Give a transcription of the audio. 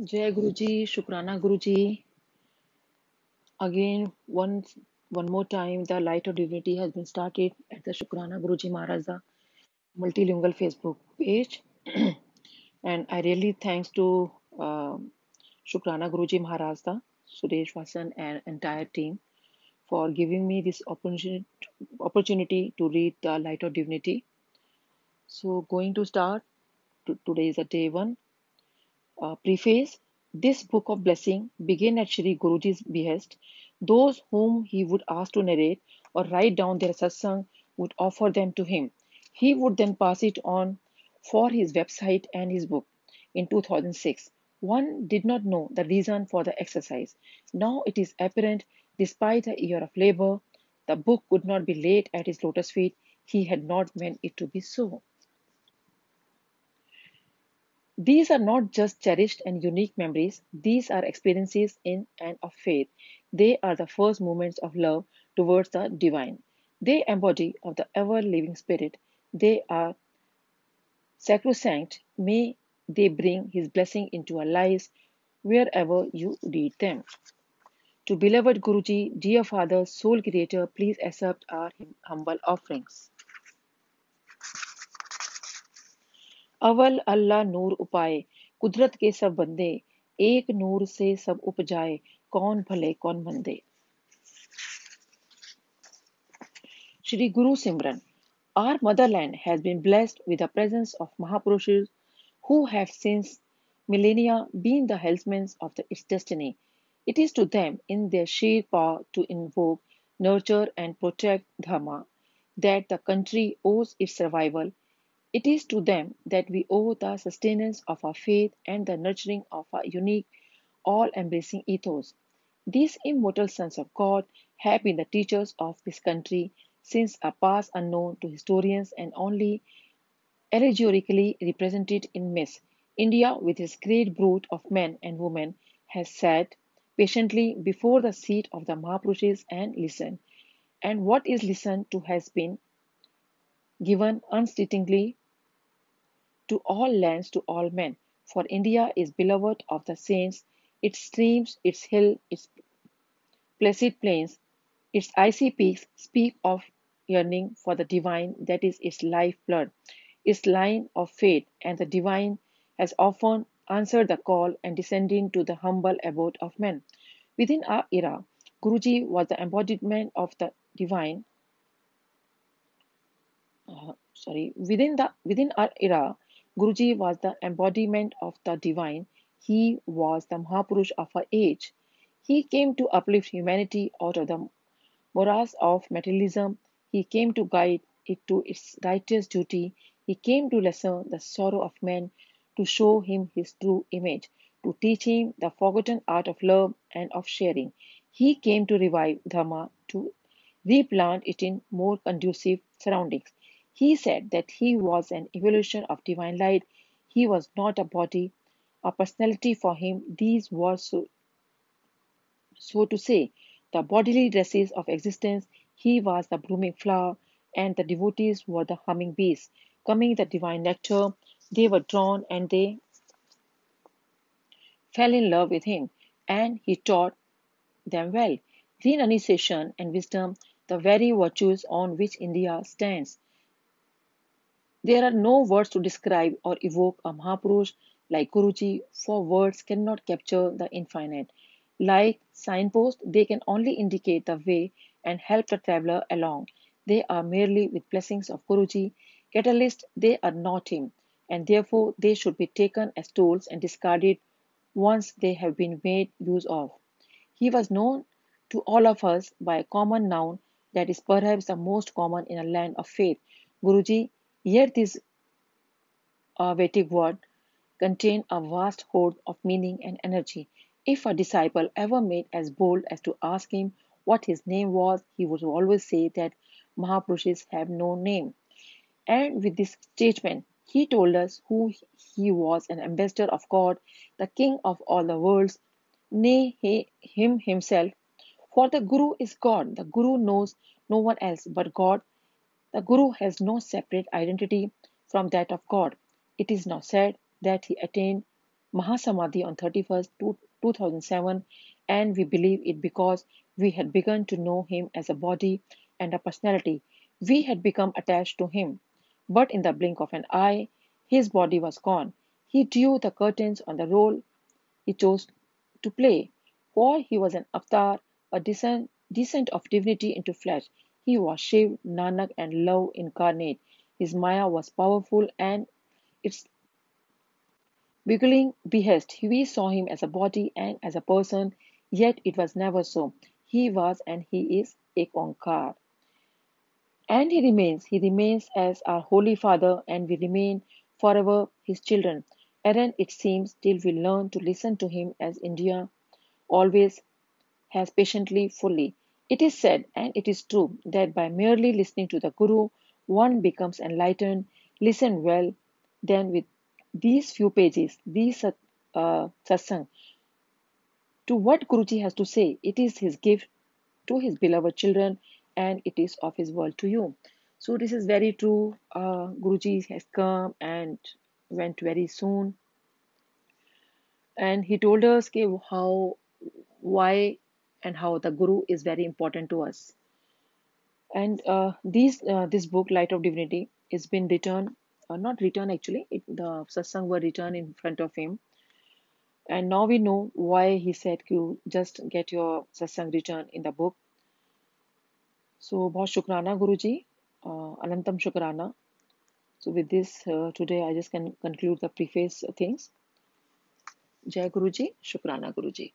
Jai Guruji, Shukrana Guruji. Again, one more time, the Light of Divinity has been started at the Shukrana Guruji Maharaja multilingual Facebook page. And I really thanks to Shukrana Guruji Maharaja, Suresh Vasan, and entire team for giving me this opportunity to read the Light of Divinity. So, going to start. Today is a day one. Preface. This book of blessing began at Shri Guruji's behest. Those whom he would ask to narrate or write down their satsang would offer them to him. He would then pass it on for his website and his book. In 2006, one did not know the reason for the exercise. Now it is apparent, despite a year of labor, the book could not be laid at his lotus feet. He had not meant it to be so. These are not just cherished and unique memories, these are experiences in and of faith. They are the first movements of love towards the divine. They embody of the ever living spirit. They are sacrosanct. May they bring his blessing into our lives wherever you read them. To beloved Guruji, dear Father, soul creator, please accept our humble offerings. अव्वल अल्लाह नूर उपाए कुदरत के सब बंदे एक नूर से सब उपजाए कौन भले कौन मंदे Shri Guru Simran. Our motherland has been blessed with the presence of Mahapurushas who have since millennia been the helmsmen of its destiny. It is to them, in their sheer power to invoke, nurture, and protect Dharma, that the country owes its survival. It is to them that we owe the sustenance of our faith and the nurturing of our unique, all embracing ethos. These immortal sons of God have been the teachers of this country since a past unknown to historians and only allegorically represented in myths. India, with its great brood of men and women, has sat patiently before the seat of the Mahapurushas and listened. And what is listened to has been given unceasingly to all lands, to all men. For India is beloved of the saints, its streams, its hills, its placid plains, its icy peaks speak of yearning for the divine that is its life blood, its line of fate, and the divine has often answered the call and descended to the humble abode of men. Within our era, Guruji was the embodiment of the divine. Within our era, Guruji was the embodiment of the divine. He was the Mahapurush of our age. He came to uplift humanity out of the morass of materialism. He came to guide it to its righteous duty. He came to lessen the sorrow of man, to show him his true image, to teach him the forgotten art of love and of sharing. He came to revive Dharma, to replant it in more conducive surroundings. He said that he was an evolution of divine light. He was not a body, a personality for him. These were so to say, the bodily dresses of existence. He was the blooming flower, and the devotees were the humming bees. Coming the divine nectar, they were drawn and they fell in love with him, and he taught them well. Renunciation and wisdom, the very virtues on which India stands. There are no words to describe or evoke a Mahapurush like Guruji, for words cannot capture the infinite. Like signposts, they can only indicate the way and help the traveler along. They are merely with blessings of Guruji. Catalysts, they are not him, and therefore they should be taken as tools and discarded once they have been made use of. He was known to all of us by a common noun that is perhaps the most common in a land of faith, Guruji, yet this Vedic word contained a vast hoard of meaning and energy. If a disciple ever made as bold as to ask him what his name was, he would always say that Mahapurushas have no name. And with this statement, he told us who he was, an ambassador of God, the king of all the worlds, nay, him himself. For the Guru is God. The Guru knows no one else but God. The Guru has no separate identity from that of God. It is now said that he attained Mahasamadhi on 31st 2007, and we believe it because we had begun to know him as a body and a personality. We had become attached to him. But in the blink of an eye, his body was gone. He drew the curtains on the role he chose to play, for he was an avatar, a descent of divinity into flesh. He was Shiv, Nanak, and love incarnate. His Maya was powerful, and its beguiling behest. We saw him as a body and as a person, yet it was never so. He was and he is Ek Onkar. And he remains as our Holy Father, and we remain forever his children. Aaron, it seems, till we learn to listen to him as India always has patiently, fully. It is said, and it is true, that by merely listening to the Guru, one becomes enlightened. Listen well, then with these few pages, these satsang, to what Guruji has to say. It is his gift to his beloved children, and it is of his word to you. So this is very true. Guruji has come and went very soon, and he told us how, why, and how the Guru is very important to us. And this book, Light of Divinity, is been written, not written actually. The satsang were written in front of him, and now we know why he said, "You just get your satsang written in the book." So, बहुत शुक्राना गुरुजी, अनंतम शुक्राना. So with this, today I just can conclude the preface things. Jai Guruji, शुक्राना गुरुजी.